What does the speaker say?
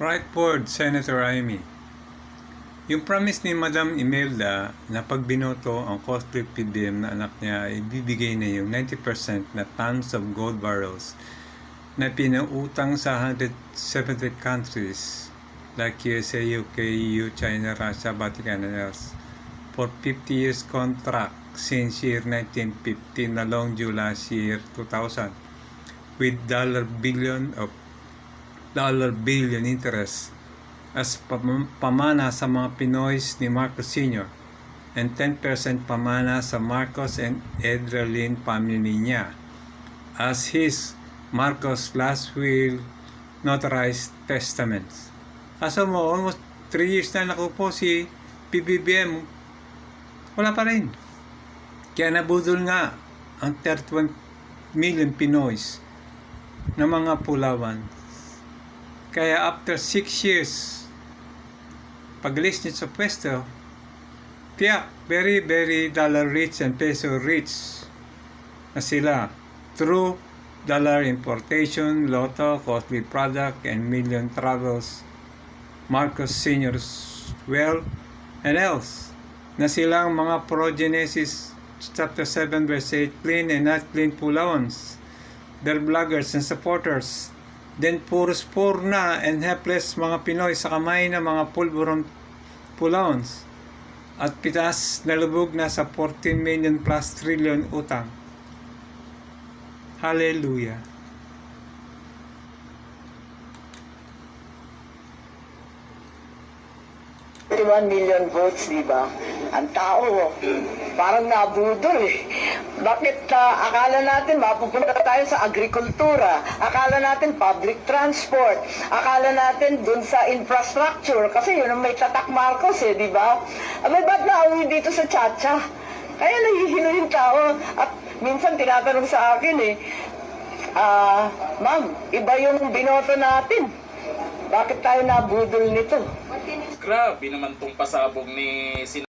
Right word, Senator Amy. Yung promise ni Madam Imelda na pag binoto ang costly PBM na anak niya ay bibigay na yung 90% na tons of gold barrels na pinautang sa 170 countries like USA, UK, EU, China, Russia, Vatican, and else for 50 years contract since year 1950 na long due last year 2000 with dollar billion interest as pamana sa mga Pinoys ni Marcos Sr. and 10% pamana sa Marcos and Edralyn family niya as his Marcos last will notarized testaments. Kaso mo, almost 3 years na nakupo si PBBM, wala pa rin. Kaya nabudol nga ang 31 million Pinoys na mga pulawan. Kaya after 6 years, pag-list niya sa pwesto, tiyak, very, very dollar rich and peso rich na sila through dollar importation, lotto, costly product, and million travels, Marcos Sr.'s wealth, and else, na silang mga progenesis, chapter 7 verse 8, clean and not clean pulawans, their bloggers and supporters, then puros poor na and helpless mga Pinoy sa kamay ng mga pulburon pulawans, at pitas na lubog na sa 14 million plus trillion utang. Hallelujah. Million votes, di ba? Ang tao, parang nabudol eh. Bakit akala natin mapupunta tayo sa agrikultura, akala natin public transport, akala natin dun sa infrastructure, kasi yun ang may tatak Marcos eh, di ba? Abay, ba't nauwi dito sa Chacha? Kaya nahihilo yung tao. At minsan tinatanong sa akin eh, ma'am, iba yung binoto natin. Bakit tayo nabudol nito? Grabe naman tong pasabog ni